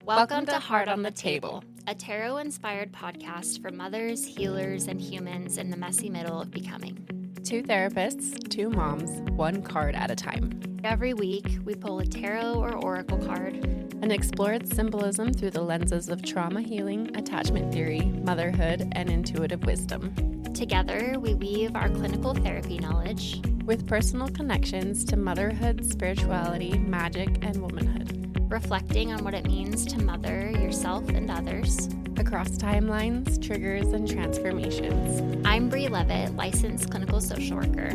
Welcome to Heart on the Table, a tarot-inspired podcast for mothers, healers, and humans in the messy middle of becoming. Two therapists, two moms, one card at a time. Every week, we pull a tarot or oracle card and explore its symbolism through the lenses of trauma healing, attachment theory, motherhood, and intuitive wisdom. Together, we weave our clinical therapy knowledge with personal connections to motherhood, spirituality, magic, and womanhood. Reflecting on what it means to mother yourself and others across timelines, triggers, and transformations. I'm Bree Levitt, licensed clinical social worker.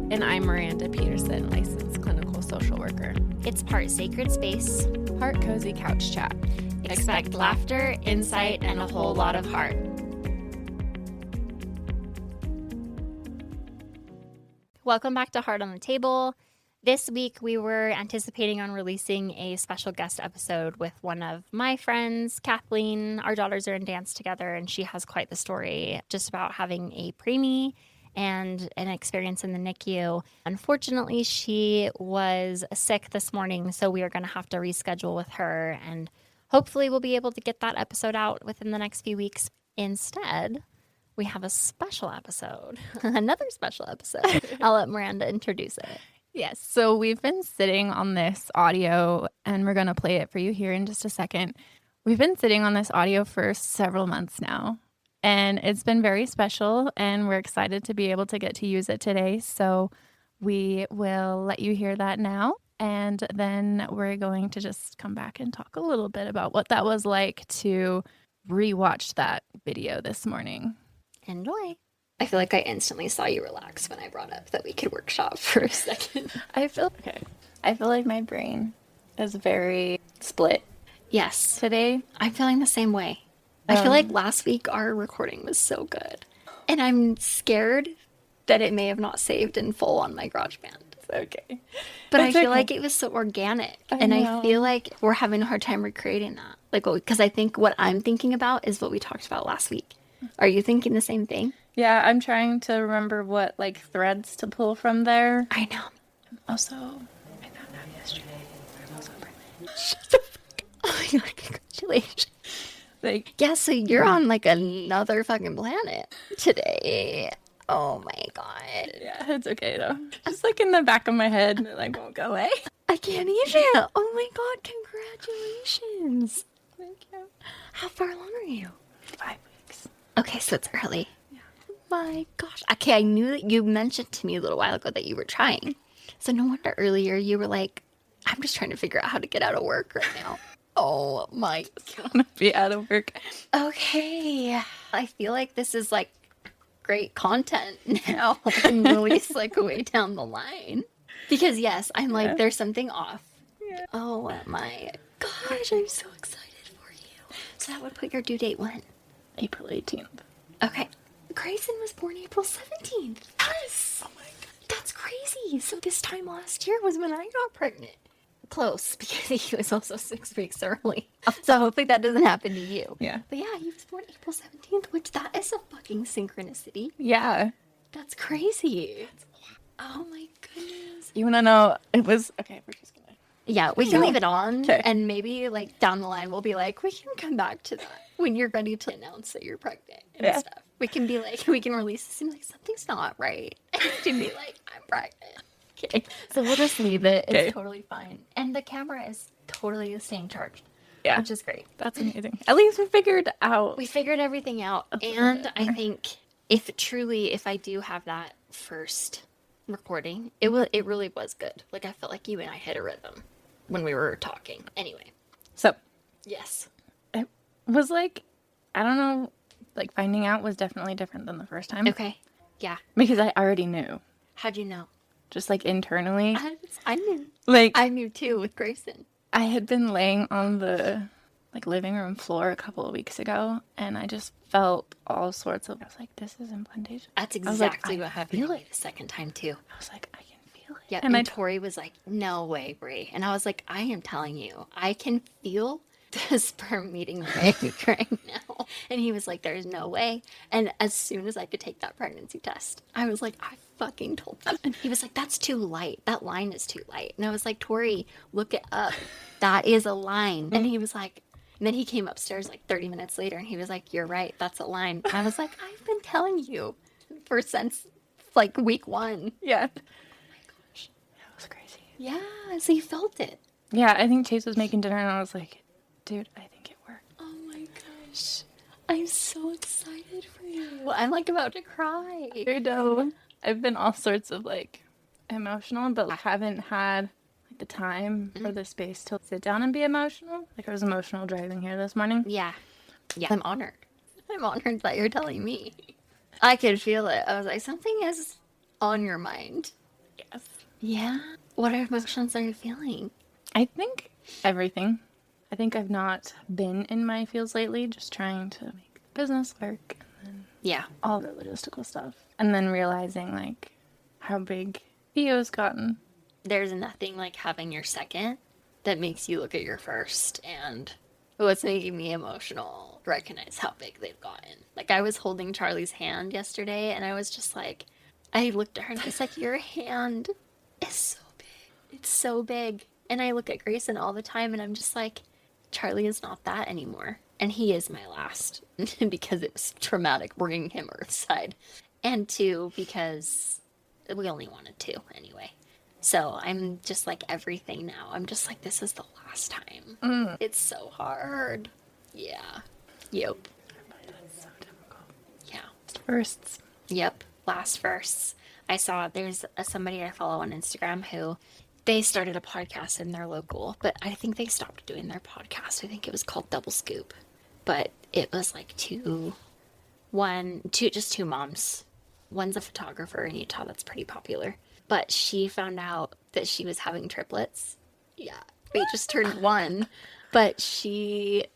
And I'm Miranda Peterson, licensed clinical social worker. It's part sacred space, part cozy couch chat. Expect laughter, insight, and a whole lot of heart. Welcome back to Heart on the Table. This week, we were anticipating on releasing a special guest episode with one of my friends, Kathleen. Our daughters are in dance together, and she has quite the story just about having a preemie and an experience in the NICU. Unfortunately, she was sick this morning, so we are going to have to reschedule with her, and hopefully we'll be able to get that episode out within the next few weeks. Instead, we have a special episode, another special episode. I'll let Miranda introduce it. Yes, so we've been sitting on this audio, and we're going to play it for you here in just a second. We've been sitting on this audio for several months now, and it's been very special, and we're excited to be able to get to use it today. So we will let you hear that now, and then we're going to just come back and talk a little bit about what that was like to rewatch that video this morning. Enjoy. I feel like I instantly saw you relax when I brought up that we could workshop for a second. I feel like my brain is very split. Yes. Today. I'm feeling the same way. I feel like last week our recording was so good. And I'm scared that it may have not saved in full on my GarageBand. It's okay. But I feel like it was so organic. I feel like we're having a hard time recreating that. Because I think what I'm thinking about is what we talked about last week. Are you thinking the same thing? Yeah, I'm trying to remember what, threads to pull from there. I know. Also, I found out yesterday I'm also pregnant. Shut the fuck up. Oh my God, congratulations. Yeah, so you're on, another fucking planet today. Oh my God. Yeah, it's okay, though. Just, in the back of my head, and it, won't go away. I can't even. Oh my God, congratulations. Thank you. How far along are you? 5 weeks. Okay, so it's early. My gosh. Okay, I knew that you mentioned to me a little while ago that you were trying. So no wonder earlier you were like, I'm just trying to figure out how to get out of work right now. Oh my God. I want to be out of work. Okay. I feel like this is great content now and release way down the line. Because yes, I'm there's something off. Yeah. Oh my gosh, I'm so excited for you. So that would put your due date when? April 18th. Okay. Grayson was born April 17th. Yes! Oh my God. That's crazy. So this time last year was when I got pregnant. Close, because he was also 6 weeks early. So hopefully that doesn't happen to you. Yeah. But yeah, he was born April 17th, which that is a fucking synchronicity. Yeah. That's crazy. Oh my goodness. You want to know, it was, okay, we're just going to. Yeah, we can leave it on. Okay. And maybe down the line, we'll be we can come back to that when you're ready to announce that you're pregnant and stuff. We can be we can release this and something's not right. And you can be I'm pregnant. Okay. So we'll just leave it. It's totally fine. And the camera is totally staying charged. Yeah. Which is great. That's amazing. At least we figured out. We figured everything out. And I think if I do have that first recording, it really was good. I felt like you and I hit a rhythm when we were talking. Anyway. So. Yes. It was I don't know. Finding out was definitely different than the first time. Okay. Yeah. Because I already knew. How'd you know? Just internally. I knew. I knew too with Grayson. I had been laying on the living room floor a couple of weeks ago, and I just felt all sorts of. I was this is implantation. That's exactly what happened to me the second time too. I was I can feel it. Yeah. And Tori was no way, Brie. And I was I am telling you, I can feel the sperm meeting the egg right now. And he was there's no way. And as soon as I could take that pregnancy test, I was I fucking told you. And he was that's too light. That line is too light. And I was Tori, look it up. That is a line. And he was And then he came upstairs like 30 minutes later and he was like, "You're right. That's a line." And I was like, "I've been telling you since like week 1." Yeah. That was crazy. Yeah. So you felt it. Yeah, I think Chase was making dinner and I was like, dude, I think it worked. Oh my gosh. I'm so excited for you. I'm like about to cry. I know. I've been all sorts of like emotional, but I haven't had like the time or the space to sit down and be emotional. Like I was emotional driving here this morning. Yeah. Yeah. I'm honored. I'm honored that you're telling me. I could feel it. I was like, something is on your mind. Yes. Yeah. What emotions are you feeling? I think everything. I think I've not been in my feels lately, just trying to make the business work and then Yeah. all the logistical stuff. And then realizing like how big Theo's gotten. There's nothing like having your second that makes you look at your first. And what's making me emotional, recognize how big they've gotten. Like I was holding Charlie's hand yesterday and I was just like, I looked at her and I was like, your hand is so big. It's so big. And I look at Grayson all the time and I'm just like, Charlie is not that anymore. And he is my last because it was traumatic bringing him earthside. And 2, because we only wanted 2 anyway. So I'm just like everything now. I'm just like, this is the last time. It's so hard. Yeah. Yep. That's so difficult. Yeah. Firsts. Yep. Last firsts. I saw there's somebody I follow on Instagram who they started a podcast in their local, but I think they stopped doing their podcast. I think it was called Double Scoop, but it was like two moms. One's a photographer in Utah that's pretty popular, but she found out that she was having triplets. Yeah, they just turned 1, but she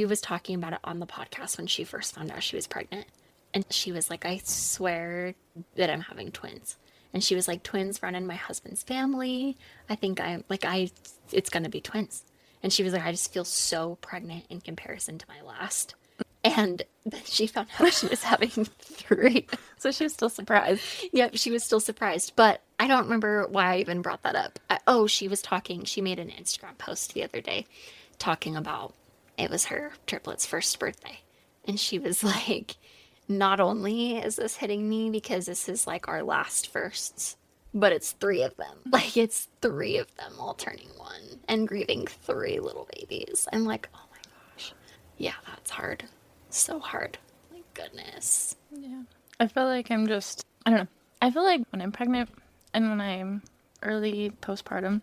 was talking about it on the podcast when she first found out she was pregnant, and she was like, "I swear that I'm having twins." And she was like, "Twins run in my husband's family. I think it's going to be twins." And she was like, "I just feel so pregnant in comparison to my last." And then she found out she was having 3. So she was still surprised. Yep, she was still surprised. But I don't remember why I even brought that up. She made an Instagram post the other day talking about it was her triplets' first birthday. And she was like, not only is this hitting me because this is like our last firsts, but it's 3 of them. Like it's 3 of them all turning 1 and grieving 3 little babies. I'm like, oh my gosh. Yeah, that's hard. So hard. My goodness. Yeah. I feel like I don't know. I feel like when I'm pregnant and when I'm early postpartum,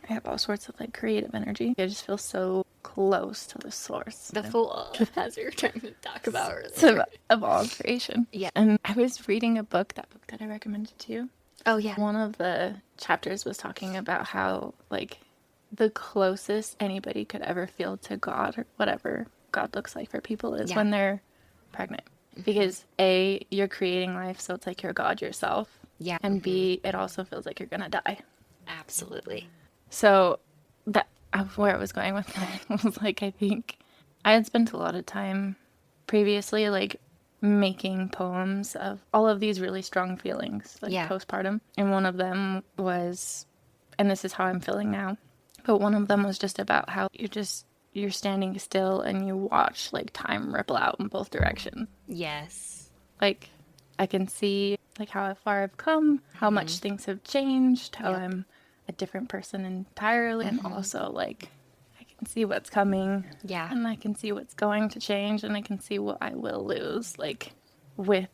I have all sorts of like creative energy. I just feel so close to the source. The fool, as we were trying to talk about earlier. Of all creation. Yeah. And I was reading that book that I recommended to you. Oh, yeah. One of the chapters was talking about how like the closest anybody could ever feel to God or whatever God looks like for people is when they're pregnant. Because A, you're creating life, so it's like you're God yourself. Yeah. And B, it also feels like you're gonna die. Absolutely. So that where I was going with that was like, I think I had spent a lot of time previously like making poems of all of these really strong feelings, like postpartum. And one of them was, and this is how I'm feeling now, but one of them was just about how you're standing still and you watch like time ripple out in both directions. Yes. Like I can see like how far I've come, how much things have changed, how I'm a different person entirely, and also like I can see what's coming. Yeah. And I can see what's going to change, and I can see what I will lose, like with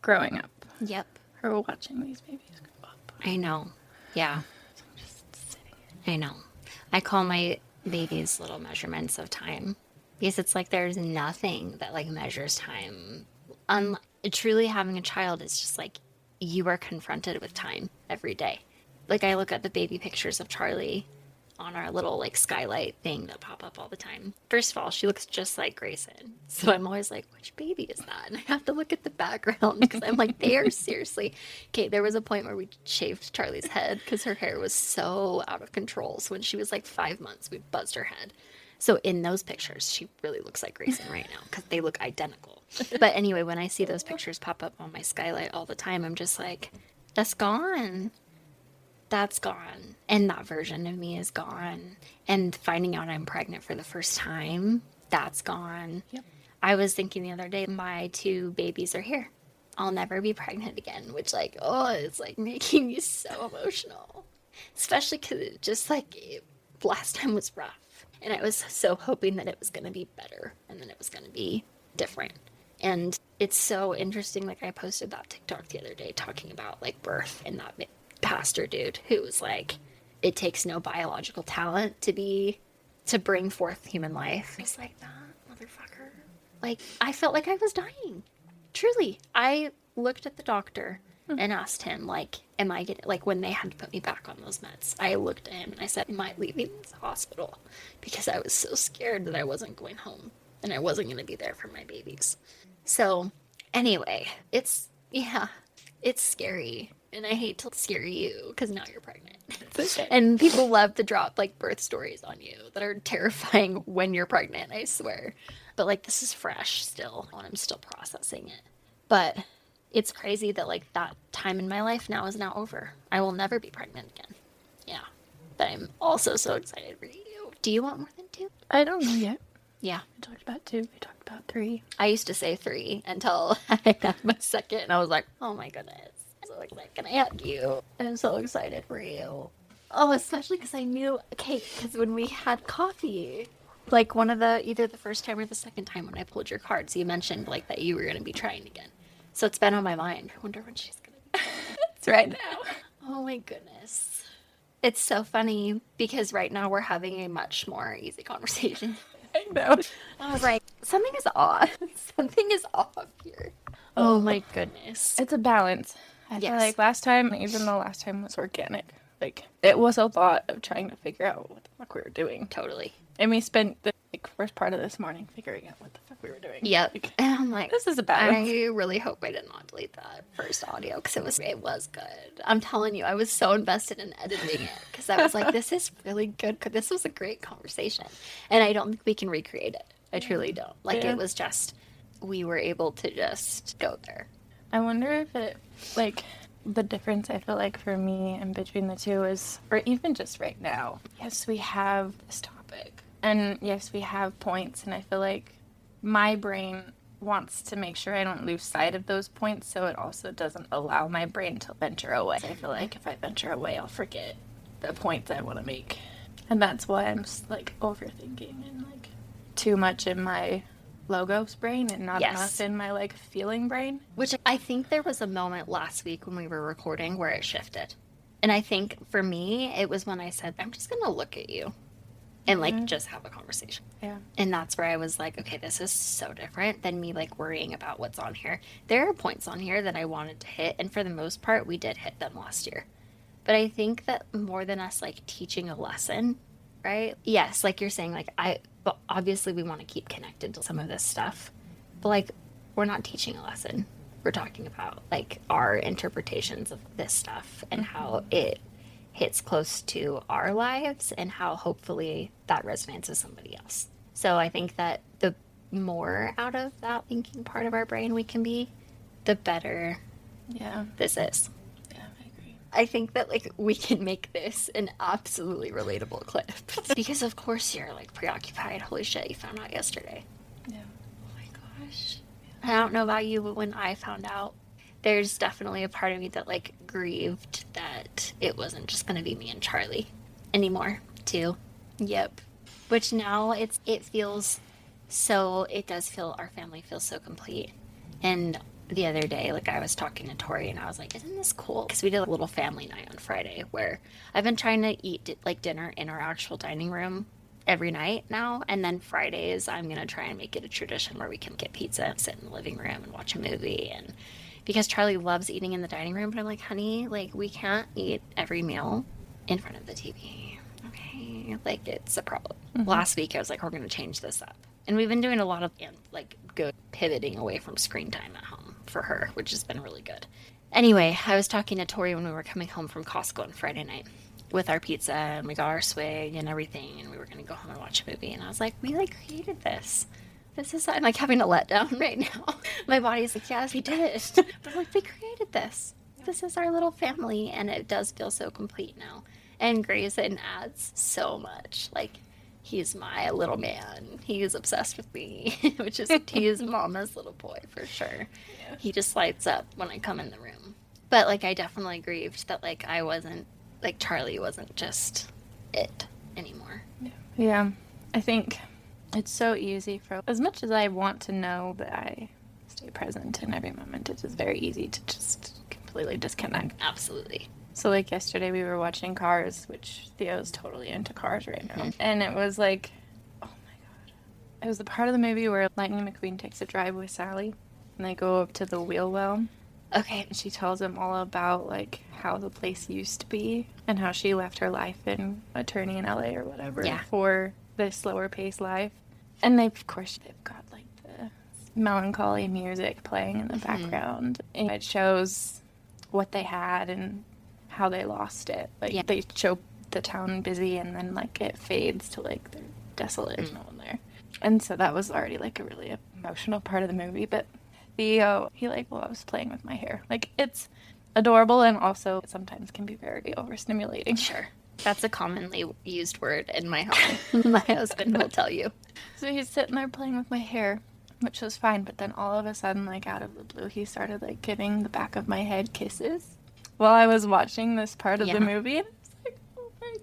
growing up. Yep. Or watching these babies grow up. I know. Yeah. So I'm just sitting I know. I call my babies little measurements of time because it's like there's nothing that like measures time. Truly having a child is just like you are confronted with time every day. Like I look at the baby pictures of Charlie on our little like skylight thing that pop up all the time. First of all, she looks just like Grayson. So I'm always like, which baby is that? And I have to look at the background because I'm like, they are seriously. Okay, there was a point where we shaved Charlie's head because her hair was so out of control. So when she was like 5 months, we buzzed her head. So in those pictures, she really looks like Grayson right now because they look identical. But anyway, when I see those pictures pop up on my skylight all the time, I'm just like, that's gone. That's gone. And that version of me is gone. And finding out I'm pregnant for the first time that's gone. Yep. I was thinking the other day, my 2 babies are here. I'll never be pregnant again, which like, oh, it's like making me so emotional. Especially because it just like last time was rough. And I was so hoping that it was going to be better and then it was going to be different. And it's so interesting. Like I posted that TikTok the other day talking about like birth and that pastor dude who was like, it takes no biological talent to bring forth human life. It's like that motherfucker. Like I felt like I was dying. Truly. I looked at the doctor and asked him, like, am I getting, like, when they had to put me back on those meds, I looked at him and I said, am I leaving this hospital? Because I was so scared that I wasn't going home and I wasn't going to be there for my babies. So, anyway, it's scary. And I hate to scare you because now you're pregnant. Okay. And people love to drop, like, birth stories on you that are terrifying when you're pregnant, I swear. But, like, this is fresh still, and I'm still processing it. But it's crazy that, like, that time in my life now is now over. I will never be pregnant again. Yeah. But I'm also so excited for you. Do you want more than 2? I don't know yet. Yeah. We talked about 2. We talked about 3. I used to say 3 until I got my second, and I was like, oh my goodness. I'm so excited. Can I hug you? I'm so excited for you. Oh, especially because I knew, okay, because when we had coffee, like one of either the first time or the second time when I pulled your cards, you mentioned like that you were going to be trying again. So it's been on my mind. I wonder when she's going to be. It's right now. Oh my goodness. It's so funny because right now we're having a much more easy conversation. I know. I was like, something is off. Something is off here. Oh my goodness. It's a balance. I feel Yes. like last time, even though last time was organic, like it was a lot of trying to figure out what the fuck we were doing. Totally. And we spent the first part of this morning figuring out what the fuck we were doing. Yep. Like, And I'm like, this is a balance. I really hope I did not delete that first audio because it was good. I'm telling you, I was so invested in editing it because I was like, this is really good. This was a great conversation. And I don't think we can recreate it. I truly don't. Like, Yeah. it was just, we were able to just go there. I wonder if it, like, the difference I feel like for me and between the two is, or even just right now, yes, we have this topic. And yes, we have points. And I feel like my brain wants to make sure I don't lose sight of those points. So it also doesn't allow my brain to venture away. I feel like if I venture away, I'll forget the points I want to make. And that's why I'm just, like, overthinking and, like, too much in my logos brain and not Yes. enough in my, like, feeling brain. Which I think there was a moment last week when we were recording where it shifted. And I think for me, it was when I said, I'm just going to look at you and like just have a conversation. Yeah. And that's where I was like, okay, this is so different than me like worrying about what's on here. There are points on here that I wanted to hit. And for the most part, we did hit them last year. But I think that more than us like teaching a lesson, right? Yes, like you're saying, like but obviously we want to keep connected to some of this stuff. But like we're not teaching a lesson. We're talking about like our interpretations of this stuff and how it hits close to our lives and how hopefully that resonates with somebody else. So I think that the more out of that thinking part of our brain we can be, the better Yeah. this is. Yeah, I agree. I think that like we can make this an absolutely relatable clip because of course you're like preoccupied. Holy shit, you found out yesterday. Yeah. Oh my gosh. I don't know about you, but when I found out, there's definitely a part of me that like grieved that it wasn't just going to be me and Charlie anymore too. Yep. Which now it feels so, it does feel, our family feels so complete. And the other day, like I was talking to Tori and I was like, isn't this cool? Because we did a little family night on Friday where I've been trying to eat like dinner in our actual dining room every night now, and then Fridays I'm gonna try and make it a tradition where we can get pizza and sit in the living room and watch a movie. And because Charlie loves eating in the dining room, but I'm like, honey, like we can't eat every meal in front of the TV, okay? Like it's a problem. Last week I was like, we're gonna change this up, and we've been doing a lot of like good pivoting away from screen time at home for her, which has been really good. Anyway, I was talking to Tori when we were coming home from Costco on Friday night with our pizza, and we got our swig and everything, and we were going to go home and watch a movie. And I was like, we like created this. This is, I'm like having a letdown right now. My body's like, yes, we did. But like, we created this. This is our little family, and it does feel so complete now. And Grayson adds so much. Like, he's my little man. He's obsessed with me, which is he's mama's little boy for sure. Yeah. He just lights up when I come in the room. But like I definitely grieved that like I wasn't like Charlie wasn't just it anymore. Yeah. I think it's so easy for as much as I want to know that I stay present in every moment, it is very easy to just completely disconnect. Absolutely. So like yesterday we were watching Cars, which Theo's totally into Cars right now. And it was like, oh my God. It was the part of the movie where Lightning McQueen takes a drive with Sally and they go up to the wheel well. Okay. And she tells him all about like how the place used to be and how she left her life in attorney in LA or whatever for the slower paced life. And of course they've got like the melancholy music playing in the background. And it shows what they had and how they lost it. Like they show the town busy and then like it fades to like they're desolate, there's no one there. And so that was already like a really emotional part of the movie. But Theo, he like loves playing with my hair. Like it's adorable and also sometimes can be very overstimulating. Sure. That's a commonly used word in my home. My husband will tell you. So he's sitting there playing with my hair, which was fine. But then all of a sudden, like out of the blue, he started like giving the back of my head kisses while I was watching this part of the movie. And it's like, oh my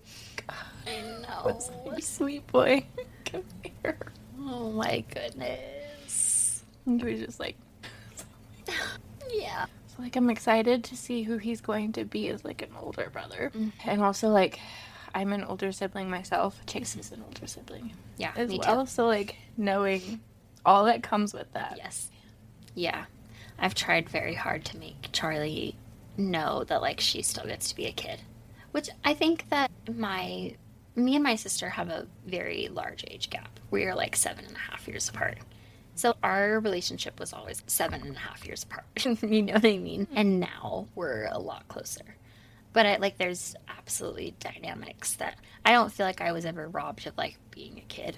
God. I know. It's like, sweet boy, come here. Oh my goodness. And he was just like, yeah. so like I'm excited to see who he's going to be as like an older brother. And also like I'm an older sibling myself. Chase is an older sibling. Yeah, as me well. too. So like knowing all that comes with that. Yes. Yeah. I've tried very hard to make Charlie know that like she still gets to be a kid. Which I think that me and my sister have a very large age gap. We are like 7.5 years apart. So our relationship was always 7.5 years apart. You know what I mean? And now we're a lot closer. But there's absolutely dynamics that I don't feel like I was ever robbed of like being a kid.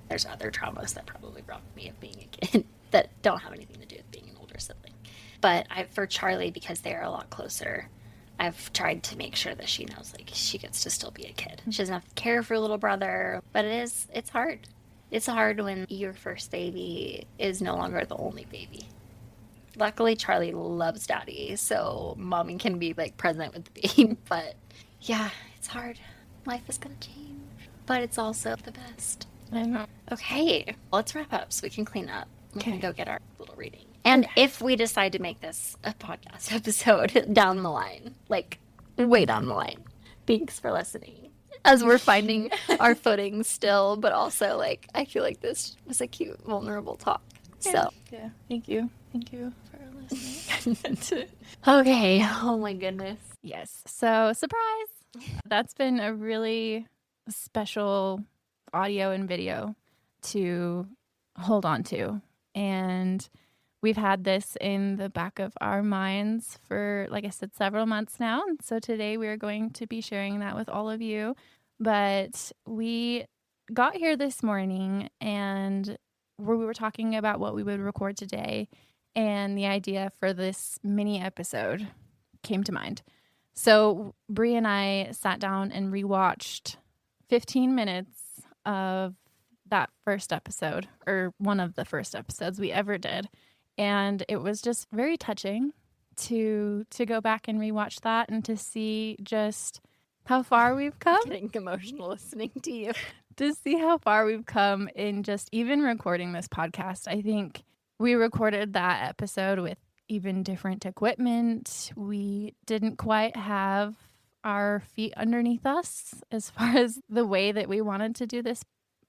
There's other traumas that probably robbed me of being a kid that don't have anything to do with being an older sibling. But for Charlie, because they're a lot closer, I've tried to make sure that she knows like she gets to still be a kid. She doesn't have to care for a little brother, but it's hard. It's hard when your first baby is no longer the only baby. Luckily, Charlie loves daddy, so mommy can be like present with the baby. But yeah, it's hard. Life is gonna change, but it's also the best. I know. Okay, let's wrap up so we can clean up. We can go get our little reading. And if we decide to make this a podcast episode down the line, like way down the line, thanks for listening. As we're finding our footing still, but also like I feel like this was a cute, vulnerable talk. So yeah, thank you for listening. okay, oh my goodness. Yes, so surprise. That's been a really special audio and video to hold on to, and we've had this in the back of our minds for, like I said, several months now. And so today we are going to be sharing that with all of you. But we got here this morning and we were talking about what we would record today. And the idea for this mini episode came to mind. So Bree and I sat down and rewatched 15 minutes of that first episode, or one of the first episodes we ever did. And it was just very touching to go back and rewatch that and to see just how far we've come. Getting emotional listening to you. To see how far we've come in just even recording this podcast. I think we recorded that episode with even different equipment. We didn't quite have our feet underneath us as far as the way that we wanted to do this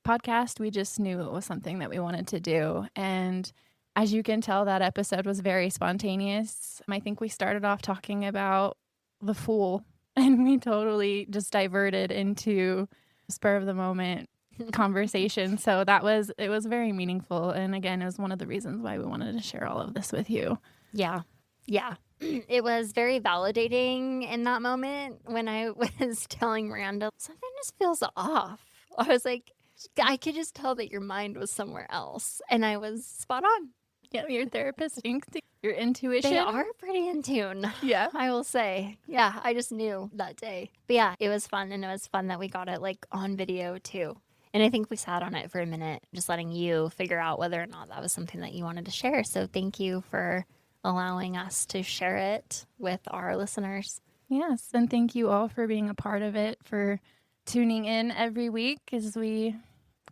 podcast. We just knew it was something that we wanted to do. And as you can tell, that episode was very spontaneous. I think we started off talking about The Fool, and we totally just diverted into spur of the moment conversation. So it was very meaningful. And again, it was one of the reasons why we wanted to share all of this with you. Yeah. Yeah. It was very validating in that moment when I was telling Miranda, something just feels off. I was like, I could just tell that your mind was somewhere else. And I was spot on. Yeah, your therapist instinct, your intuition. They are pretty in tune. Yeah. I will say. Yeah, I just knew that day. But yeah, it was fun. And it was fun that we got it like on video too. And I think we sat on it for a minute, just letting you figure out whether or not that was something that you wanted to share. So thank you for allowing us to share it with our listeners. Yes, and thank you all for being a part of it, for tuning in every week as we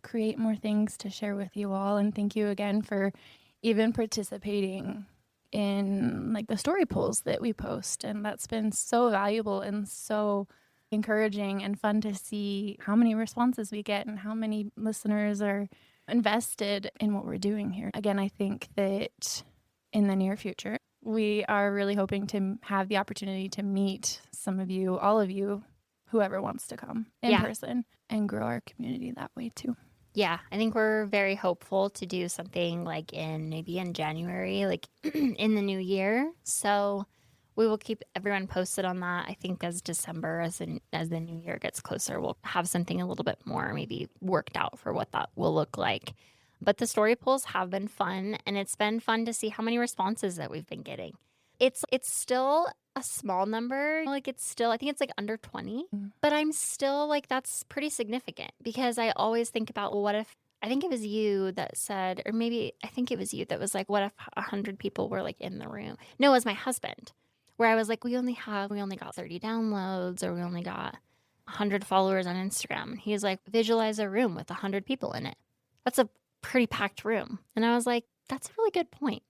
create more things to share with you all. And thank you again for even participating in like the story polls that we post. And that's been so valuable and so encouraging and fun to see how many responses we get and how many listeners are invested in what we're doing here. Again, I think that in the near future, we are really hoping to have the opportunity to meet some of you, all of you, whoever wants to come in person and grow our community that way too. Yeah, I think we're very hopeful to do something like maybe in January, like in the new year. So we will keep everyone posted on that. I think as December, as the new year gets closer, we'll have something a little bit more maybe worked out for what that will look like. But the story polls have been fun, and it's been fun to see how many responses that we've been getting. It's still a small number. Like I think it's like under 20, but I'm still like, that's pretty significant because I always think about, well, what if, I think it was you that said, or maybe I think it was you that was like, what if 100 people were like in the room? No, it was my husband, where I was like, we only got 30 downloads, or we only got 100 followers on Instagram. And he's like, visualize a room with 100 people in it. That's a pretty packed room. And I was like, that's a really good point.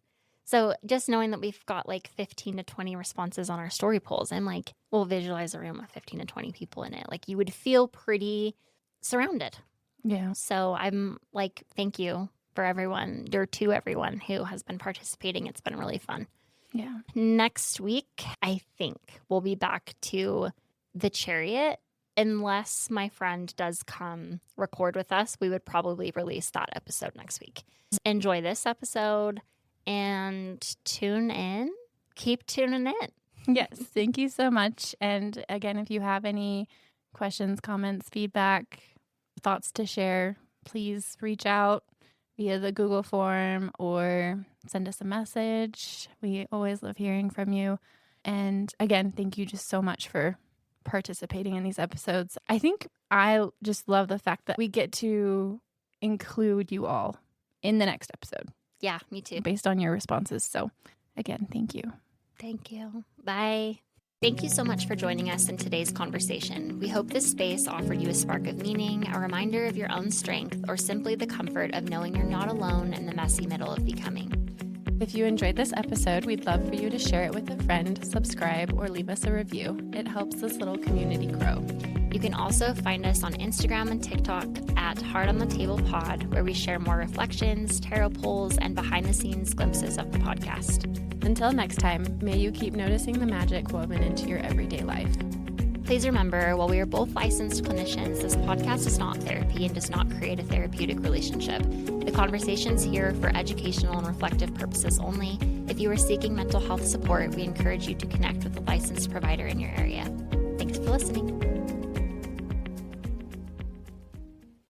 So just knowing that we've got like 15 to 20 responses on our story polls, I'm like, we'll visualize a room with 15 to 20 people in it. Like you would feel pretty surrounded. Yeah. So I'm like, thank you for everyone, or to everyone who has been participating. It's been really fun. Yeah. Next week, I think we'll be back to the chariot. Unless my friend does come record with us, we would probably release that episode next week. Enjoy this episode and tune in. Keep tuning in. Yes. Thank you so much. And again, if you have any questions, comments, feedback, thoughts to share, please reach out via the Google form or send us a message. We always love hearing from you. And again, thank you just so much for participating in these episodes. I think I just love the fact that we get to include you all in the next episode. Yeah, me too. Based on your responses. So again, thank you. Thank you. Bye. Thank you so much for joining us in today's conversation. We hope this space offered you a spark of meaning, a reminder of your own strength, or simply the comfort of knowing you're not alone in the messy middle of becoming. If you enjoyed this episode, we'd love for you to share it with a friend, subscribe, or leave us a review. It helps this little community grow. You can also find us on Instagram and TikTok at Heart on the Table Pod, where we share more reflections, tarot polls, and behind-the-scenes glimpses of the podcast. Until next time, may you keep noticing the magic woven into your everyday life. Please remember, while we are both licensed clinicians, this podcast is not therapy and does not create a therapeutic relationship. The conversation's here for educational and reflective purposes only. If you are seeking mental health support, we encourage you to connect with a licensed provider in your area. Thanks for listening.